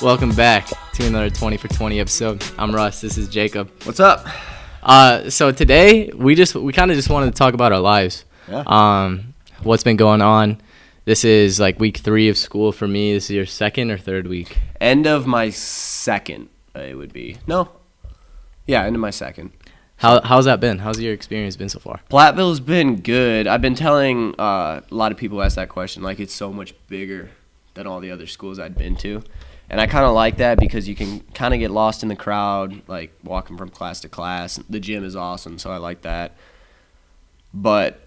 Welcome back to another 20 for 20 episode. I'm Russ. This is Jacob. What's up? So today we kind of just wanted to talk about our lives. Yeah. What's been going on. This is like week 3 of school for me. This is your second or third week? End of my second, it would be. No. Yeah, end of my second. How's that been? How's your experience been so far? Platteville's been good. I've been telling a lot of people ask that question, like it's so much bigger than all the other schools I'd been to. And I kind of like that because you can kind of get lost in the crowd, like walking from class to class. The gym is awesome, so I like that. But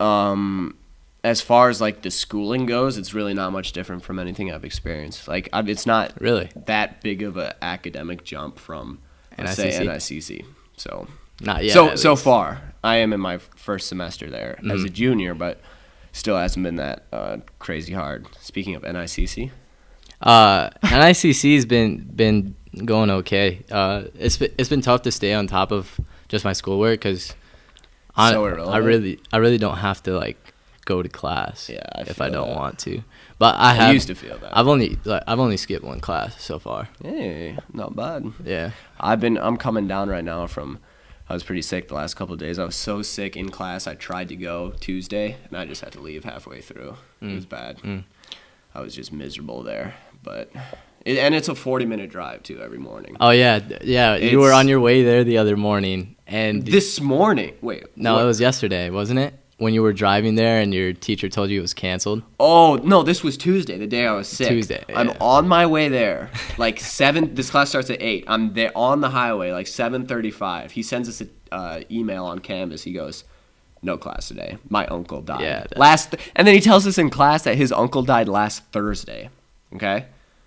as far as like the schooling goes, it's really not much different from anything I've experienced. Like it's not really that big of an academic jump from, let's say, NICC. So not yet. So far, I am in my first semester there as a junior, but still hasn't been that crazy hard. Speaking of NICC. NICC's been going okay. It's been tough to stay on top of just my schoolwork because I really don't have to like go to class if I don't want to. But I used to feel that. I've only skipped one class so far. Hey, not bad. Yeah. I'm coming down right now from. I was pretty sick the last couple of days. I was so sick in class. I tried to go Tuesday and I just had to leave halfway through. It was bad. I was just miserable there. But it's a 40-minute drive too every morning. Oh yeah. You were on your way there the other morning, and this morning. Wait. No, what? It was yesterday, wasn't it? When you were driving there, and your teacher told you it was canceled. Oh no, this was Tuesday, the day I was sick. Tuesday. Yeah. I'm on my way there, like 7. This class starts at 8. I'm there on the highway, like 7:35. He sends us an email on Canvas. He goes, "No class today. My uncle died." Yeah. And then he tells us in class that his uncle died last Thursday. Okay.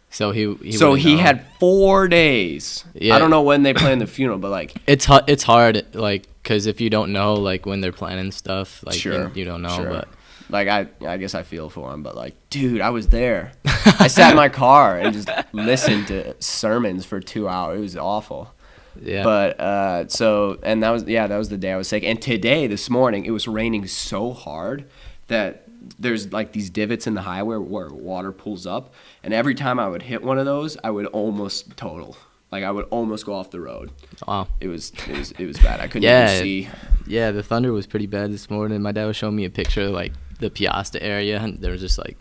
So he had 4 days. Yeah. I don't know when they plan the funeral, but like it's hard, like, because if you don't know like when they're planning stuff, like you don't know. Sure. But like I guess I feel for him, but like, dude, I was there. I sat in my car and just listened to sermons for 2 hours. It was awful. Yeah. But that was the day I was sick. And today, this morning, it was raining so hard that there's like these divots in the highway where water pulls up, and every time I would hit one of those, I would almost total. Like I would almost go off the road. Wow. It was bad. I couldn't even see. Yeah, the thunder was pretty bad this morning. My dad was showing me a picture of like the Piasta area, and there was just like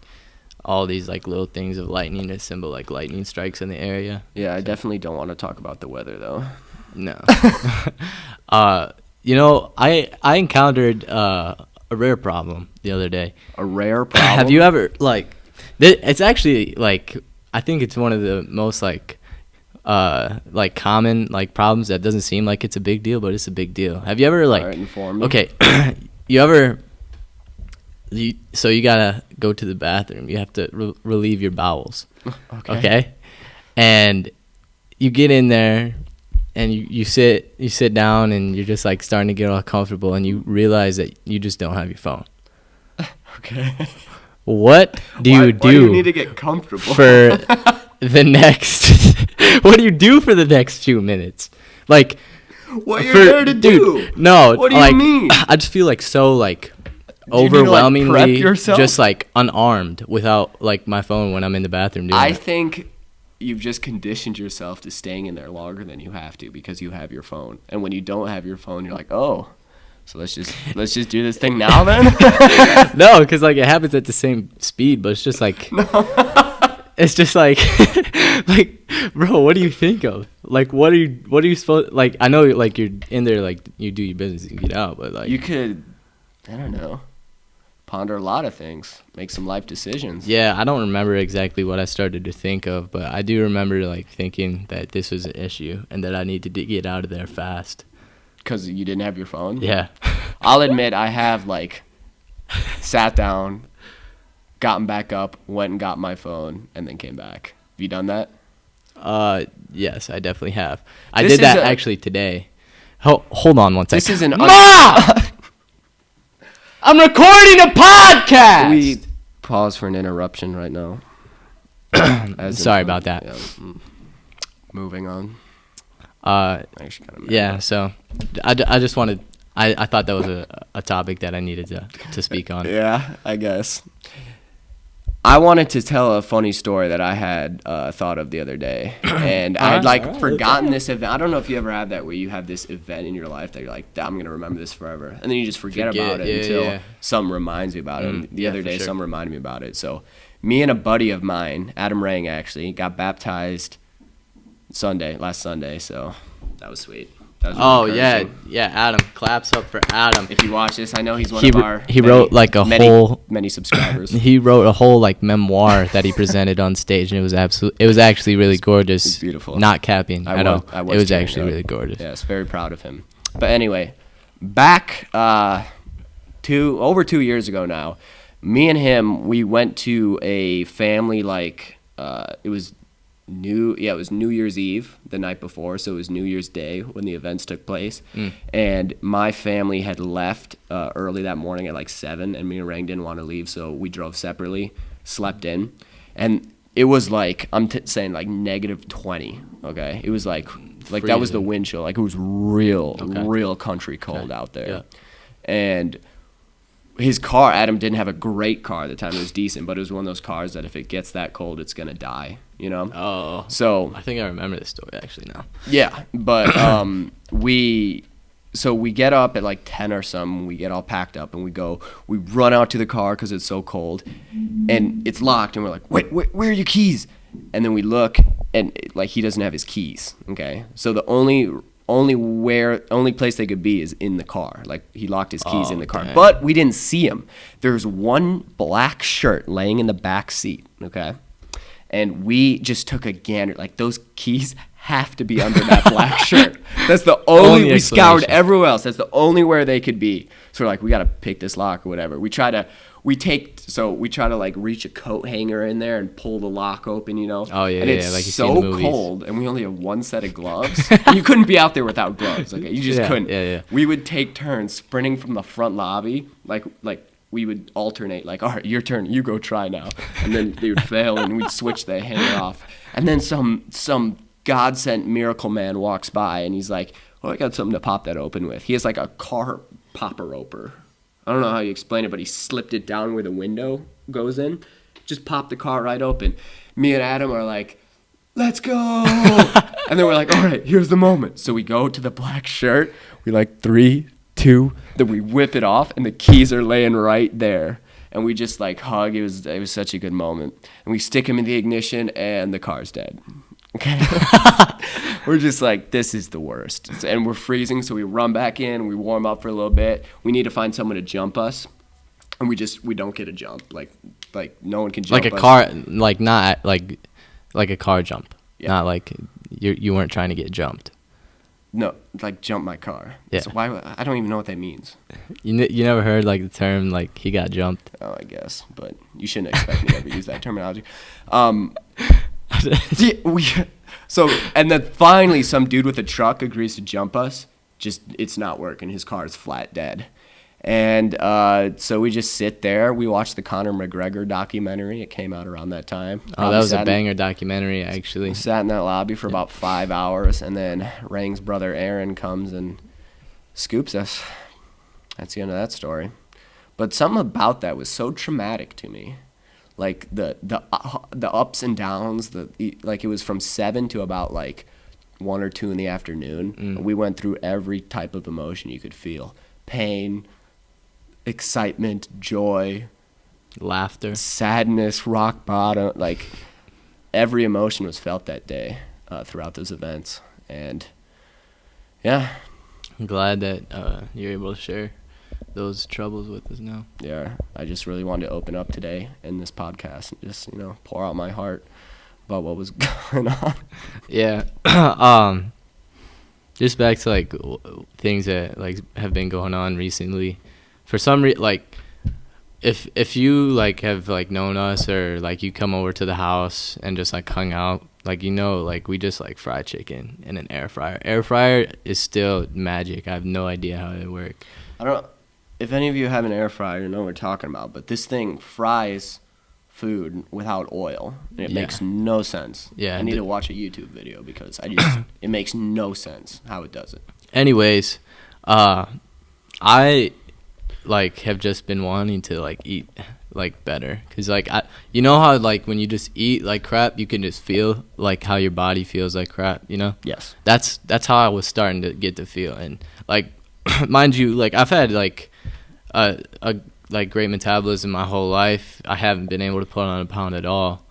all these like little things of lightning that symbol like lightning strikes in the area. Yeah, I definitely don't want to talk about the weather though. No. I encountered a rare problem the other day. A rare problem? Have you ever, like, it's actually, like, I think it's one of the most, like common, like, problems that doesn't seem like it's a big deal, but it's a big deal. Have you ever, like, all right, inform me. Okay, so you gotta go to the bathroom. You have to relieve your bowels. Okay? And you get in there, and you sit down, and you're just like starting to get all comfortable, and you realize that you just don't have your phone. Okay. What do you do? Why do you need to get comfortable for the next? What do you do for the next 2 minutes? Like, what you're there to do? No. What do you mean? I just feel like so like overwhelmingly just like unarmed without like my phone when I'm in the bathroom doing I think you've just conditioned yourself to staying in there longer than you have to because you have your phone. And when you don't have your phone, you're like, oh, so let's just do this thing now then? No, because like it happens at the same speed, but it's just like it's just like like, bro, what do you think of? Like, what are you supposed, like, I know like you're in there, like you do your business and get out, but like you could, I don't know, ponder a lot of things, make some life decisions. Yeah, I don't remember exactly what I started to think of, but I do remember like thinking that this was an issue and that I needed to get out of there fast. Because you didn't have your phone? Yeah. I'll admit I have like sat down, gotten back up, went and got my phone, and then came back. Have you done that? Yes, I definitely have. I did that actually today. Hold on one second. This is an I'm recording a podcast! We pause for an interruption right now. Sorry about that. Yeah, moving on. Actually kind of yeah, so I just wanted, I thought that was a topic that I needed to speak on. Yeah, I guess. I wanted to tell a funny story that I had thought of the other day, and I had forgotten this event. I don't know if you ever had that where you have this event in your life that you're like, I'm gonna remember this forever, and then you just forget about it until something reminds you about it. And the other day, something reminded me about it. So, me and a buddy of mine, Adam Rang, actually got baptized last Sunday. So that was sweet. Really Adam, claps up for Adam. If you watch this, I know he's one of our wrote like many subscribers. He wrote a whole like memoir that he presented on stage, and it was actually really gorgeous. It's beautiful. Not capping at all. It was actually really gorgeous. Yes, very proud of him. But anyway, back over 2 years ago now, me and him, we went to a family it was New Year's Eve the night before, so it was New Year's Day when the events took place. And my family had left early that morning at 7, and me and Rang didn't want to leave, so we drove separately, slept in, and it was saying negative 20. Okay, it was like that was the wind chill. It was real country cold out there. And his car, Adam didn't have a great car at the time. It was decent, but it was one of those cars that if it gets that cold, it's gonna die. Oh. So I think I remember this story actually now. Yeah, but we get up at 10 or something. We get all packed up and we run out to the car because it's so cold, and it's locked. And we're like, wait, where are your keys? And then we look, and he doesn't have his keys. Okay, so the only place they could be is in the car. He locked his keys in the car. Dang. But we didn't see him. There's one black shirt laying in the back seat, okay? And we just took a gander. Those keys have to be under that black shirt. That's the only we scoured everywhere else. That's the only where they could be. So we're we got to pick this lock or whatever. We try to reach a coat hanger in there and pull the lock open, Oh yeah, and it's so cold, and we only have one set of gloves. You couldn't be out there without gloves. Okay, you just couldn't. Yeah. We would take turns sprinting from the front lobby, we would alternate, all right, your turn, you go try now, and then they would fail, and we'd switch the hanger off, and then some God-sent miracle man walks by, and he's like, "Oh, I got something to pop that open with." He has a car popper opener. I don't know how you explain it, but he slipped it down where the window goes in. Just popped the car right open. Me and Adam are like, let's go. And then we're like, all right, here's the moment. So we go to the black shirt. We 3, 2, then we whip it off, and the keys are laying right there. And we just hug. It was such a good moment. And we stick him in the ignition, and the car's dead. Okay. We're just this is the worst. And we're freezing, so we run back in, we warm up for a little bit. We need to find someone to jump us. And we don't get a jump. No one can jump us. Like a car, not like a car jump. Yeah. Not you weren't trying to get jumped. No, jump my car. Yeah. So I don't even know what that means. You never heard the term he got jumped? Oh, I guess, but you shouldn't expect me to ever use that terminology. And then finally some dude with a truck agrees to jump us. Just it's not working. His car is flat dead. And so we just sit there. We watched the Conor McGregor documentary. It came out around that time. Oh, that was a banger documentary, actually. We sat in that lobby for about 5 hours, and then Rang's brother Aaron comes and scoops us. That's the end of that story. But something about that was so traumatic to me. The ups and downs, it was from 7 to about 1 or 2 in the afternoon. We went through every type of emotion you could feel. Pain, excitement, joy, laughter, sadness, rock bottom. Every emotion was felt that day throughout those events. And yeah, I'm glad that you're able to share those troubles with us now. Yeah, I just really wanted to open up today in this podcast and just pour out my heart about what was going on. Yeah. Just back to things that have been going on recently. For some reason, if you have known us, or you come over to the house and just hung out, we just fried chicken in an air fryer. Air fryer is still magic. I have no idea how it works. I don't know if any of you have an air fryer, you know what we're talking about, but this thing fries food without oil, and it makes no sense. Yeah, I need to watch a YouTube video because it makes no sense how it does it. Anyways, I have just been wanting to eat like better, because like you know how like when you just eat like crap, you can just feel like how your body feels like crap, you know? Yes. That's how I was starting to get to feel. And like mind you, like I've had like a like great metabolism my whole life. I haven't been able to put on a pound at all,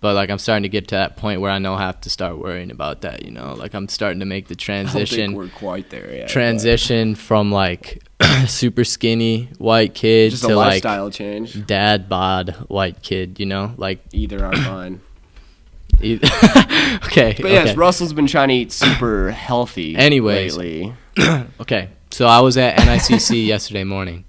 but like I'm starting to get to that point where I know I have to start worrying about that, you know? Like I'm starting to make the transition. I don't think we're quite there yet. Transition from like super skinny white kid just to a lifestyle like change. Dad bod white kid, you know? Like either are fine. Okay. But yes, Russell's been trying to eat super healthy lately. Okay. So I was at NICC yesterday morning,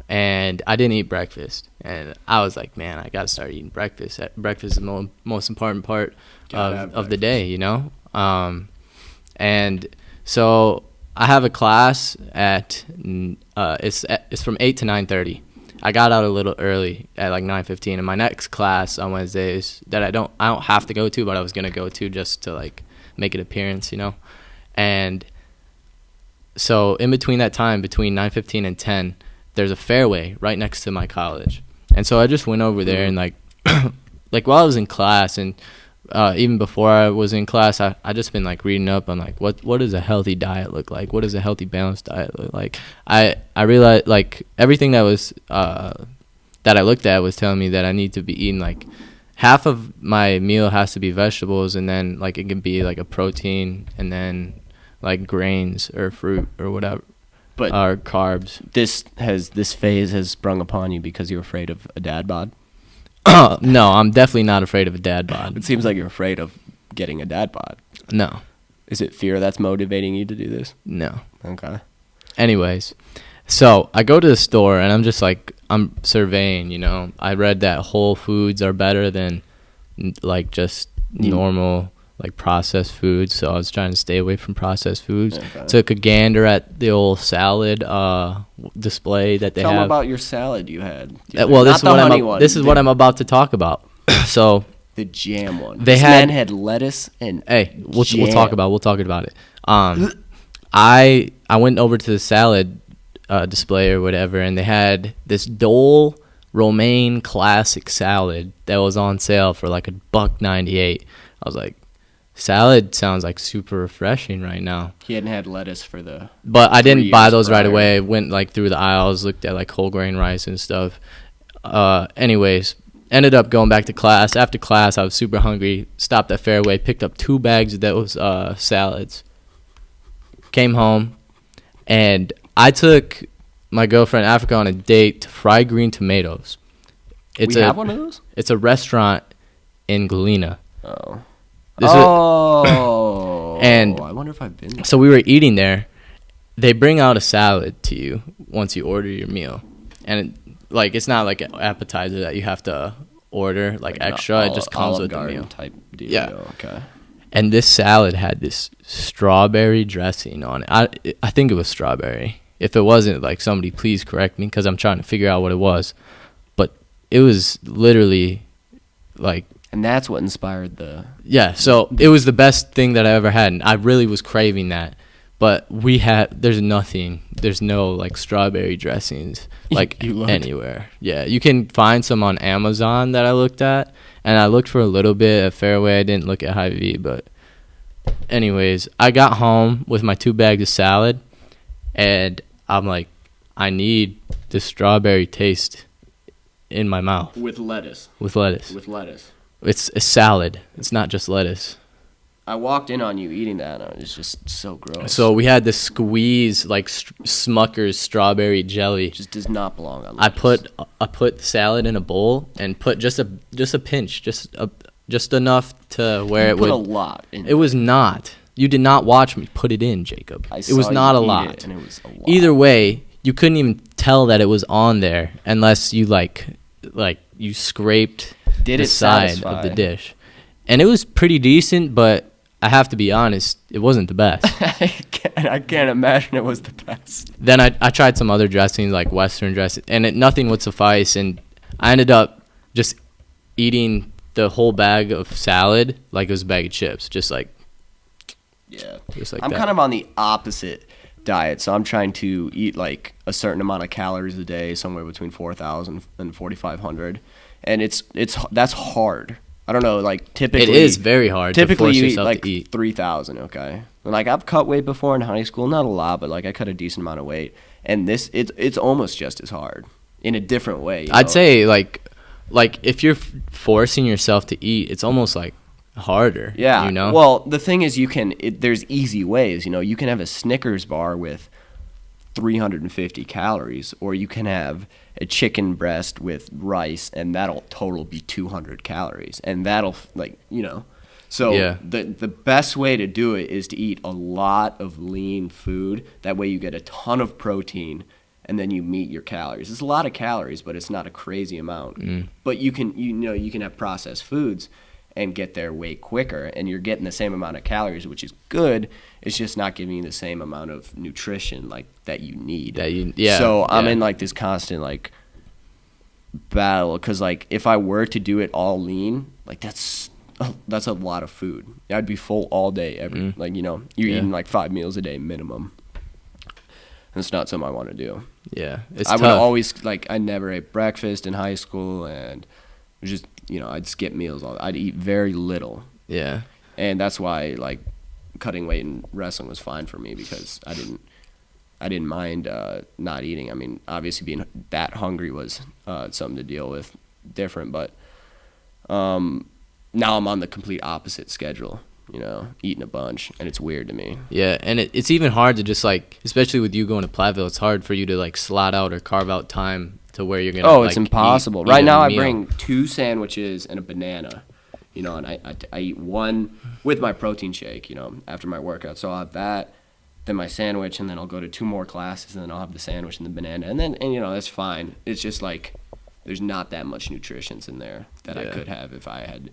and I didn't eat breakfast. And I was like, man, I got to start eating breakfast. Breakfast is the most important part of the day, you know? And so I have a class at it's from 8 to 9:30. I got out a little early at like 9:15, and my next class on Wednesdays that I don't have to go to, but I was gonna go to just to like make an appearance, you know. And so in between that time, between 9:15 and 10, there's a fairway right next to my college, and so I just went over there and like like while I was in class and even before I was in class, I just been like reading up on like what does a healthy diet look like? What does a healthy balanced diet look like? I realized like everything that was that I looked at was telling me that I need to be eating like half of my meal has to be vegetables, and then like it can be like a protein, and then like grains or fruit or whatever. But or carbs. This phase has sprung upon you because you're afraid of a dad bod? No, I'm definitely not afraid of a dad bod. It seems like you're afraid of getting a dad bod. No. Is it fear that's motivating you to do this? No. Okay. Anyways, so I go to the store and I'm just like, I'm surveying, you know. I read that whole foods are better than like just normal like processed foods, so I was trying to stay away from processed foods. Okay. Took a gander at the old salad display that they have. Tell me about your salad you had. Well, this is what I'm about to talk about. So the jam one. This man had lettuce and we'll talk about it. I went over to the salad display or whatever, and they had this Dole Romaine classic salad that was on sale for like $1.98. I was like, salad sounds like super refreshing right now. He hadn't had lettuce for the but I didn't buy those right away. I went like through the aisles, looked at like whole grain rice and stuff. Anyways, ended up going back to class. After class, I was super hungry, stopped at Fairway, picked up 2 bags of those salads, came home, and I took my girlfriend Africa on a date to Fry Green Tomatoes. We have one of those? It's a restaurant in Galena. Oh. And I wonder if I've been there. So we were eating there. They bring out a salad to you once you order your meal, and it's not like an appetizer that you have to order like extra. It just comes with the meal type deal. Yeah. Okay. And this salad had this strawberry dressing on it. I think it was strawberry. If it wasn't, like, somebody please correct me, because I'm trying to figure out what it was. But it was literally like. And that's what inspired the... Yeah, so it was the best thing that I ever had, and I really was craving that. But there's no, like, strawberry dressings, like, anywhere. Yeah, you can find some on Amazon that I looked at, and I looked for a little bit at Fairway. I didn't look at Hy-Vee, but anyways, I got home with my 2 bags of salad, and I'm like, I need the strawberry taste in my mouth. With lettuce. It's a salad. It's not just lettuce. I walked in on you eating that, and it was just so gross. So we had this squeeze, like Smucker's strawberry jelly. It just does not belong on lettuce. I put the salad in a bowl and put just a pinch, just enough to where you it would. Put a lot in. It was not. You did not watch me put it in, Jacob. It was not a lot. And it was a lot. Either way, you couldn't even tell that it was on there unless you like you scraped the side of the dish. And it was pretty decent, but I have to be honest, it wasn't the best. I can't imagine it was the best. Then I tried some other dressings, like Western dressing, and nothing would suffice. And I ended up just eating the whole bag of salad like it was a bag of chips, just like. Yeah. Just like I'm that. kind of on the opposite diet. So I'm trying to eat like a certain amount of calories a day, somewhere between 4,000 and 4,500, and that's hard. I don't know, like typically it is very hard. Typically, to force you eat yourself like to eat 3,000. Okay, like I've cut weight before in high school, not a lot, but like I cut a decent amount of weight, and it's almost just as hard in a different way. I'd say like if you're forcing yourself to eat, it's almost like harder. Yeah. You know. Well, the thing is, there's easy ways. You can have a Snickers bar with 350 calories, or you can have a chicken breast with rice, and that'll total be 200 calories, and that'll So yeah. the best way to do it is to eat a lot of lean food. That way you get a ton of protein, and then you meet your calories. It's a lot of calories, but it's not a crazy amount. But you can have processed foods and get there way quicker, and you're getting the same amount of calories, which is good. It's just not giving you the same amount of nutrition like that you need. So I'm in like this constant like battle, because like if I were to do it all lean, like that's a lot of food. I'd be full all day you're eating like 5 meals a day minimum. It's not something I want to do. Yeah, it's I tough. would always I never ate breakfast in high school, and it was just I'd skip meals. I'd eat very little. Yeah. And that's why like cutting weight in wrestling was fine for me, because I didn't mind not eating. I mean, obviously being that hungry was something to deal with, different. But now I'm on the complete opposite schedule. Eating a bunch, and it's weird to me. Yeah, and it's even hard to just like, especially with you going to Platteville, it's hard for you to like slot out or carve out time to where you're gonna. It's impossible. Right now, meal. I bring 2 sandwiches and a banana. And I eat one with my protein shake. After my workout, so I'll have that, then my sandwich, and then I'll go to 2 more classes, and then I'll have the sandwich and the banana, and that's fine. It's just like there's not that much nutrition in there that I could have if I had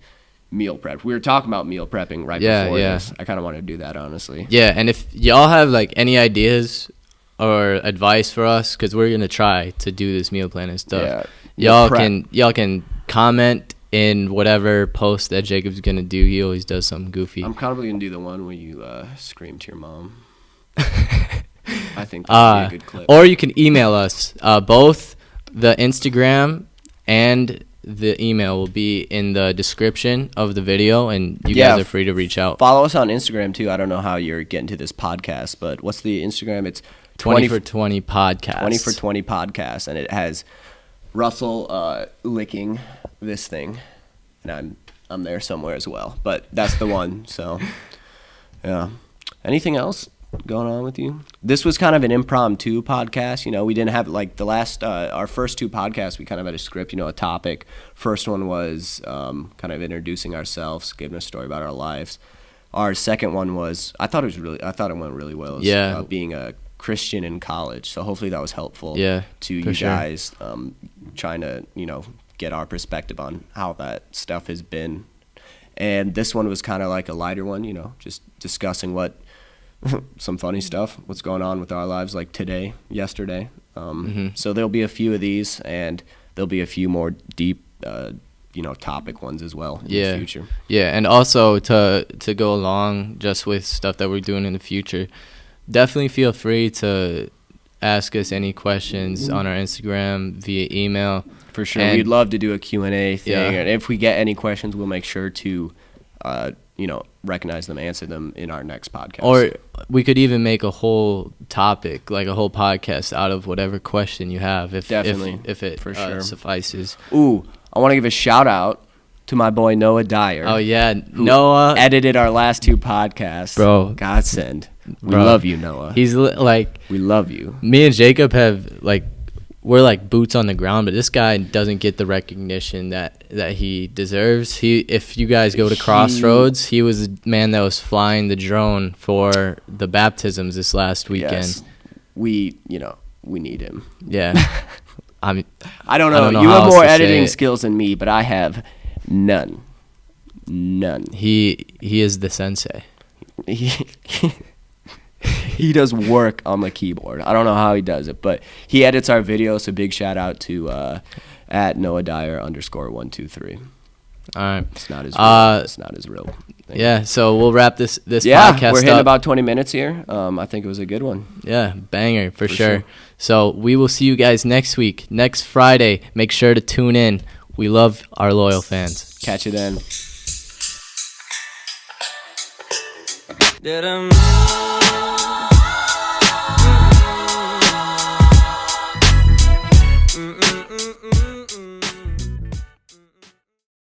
meal prep. We were talking about meal prepping before this. I kind of want to do that, honestly. Yeah, and if y'all have like any ideas or advice for us, because we're gonna try to do this meal plan and stuff, y'all can comment in whatever post that Jacob's gonna do. He always does something goofy. I'm probably gonna do the one where you scream to your mom. I think that would be a good clip. Or you can email us. Both the Instagram and the email will be in the description of the video, and you guys are free to reach out. Follow us on Instagram too. I don't know how you're getting to this podcast, but what's the Instagram? It's 20 for 20 podcast. 20 for 20 podcast, and it has Russell licking this thing, and I'm there somewhere as well. But that's the one. So yeah. Anything else going on with you? This was kind of an impromptu podcast. We didn't have like the last our first 2 podcasts, we kind of had a script, a topic. First one was kind of introducing ourselves, giving a story about our lives. Our second one was I thought it went really well. It was, being a Christian in college. So hopefully that was helpful to you guys, trying to get our perspective on how that stuff has been. And this one was kind of like a lighter one, just discussing some funny stuff, what's going on with our lives, like today, yesterday. So there'll be a few of these, and there'll be a few more deep, topic ones as well in the future. Yeah, and also to go along just with stuff that we're doing in the future, definitely feel free to ask us any questions on our Instagram via email. For sure. And we'd love to do a Q&A thing. Yeah. And if we get any questions, we'll make sure to, recognize them, answer them in our next podcast. Or we could even make a whole topic, like a whole podcast out of whatever question you have, if it for sure suffices. Ooh, I want to give a shout out to my boy Noah Dyer. Oh yeah, Noah edited our last 2 podcasts. Bro, godsend. We love you, Noah. He's we love you. Me and Jacob have we're like boots on the ground, but this guy doesn't get the recognition that he deserves. If you guys go to Crossroads, he was the man that was flying the drone for the baptisms this last weekend. Yes. We need him. Yeah. I don't know. You have more editing skills than me, but I have none. He is the sensei. He does work on the keyboard. I don't know how he does it, but he edits our videos. So big shout out to at Noah Dyer _123. All right. It's not as real. Yeah, so we'll wrap this podcast Yeah, we're hitting up. about 20 minutes here. I think it was a good one. Yeah, banger for sure. So we will see you guys next week, next Friday. Make sure to tune in. We love our loyal fans. Catch you then. Did I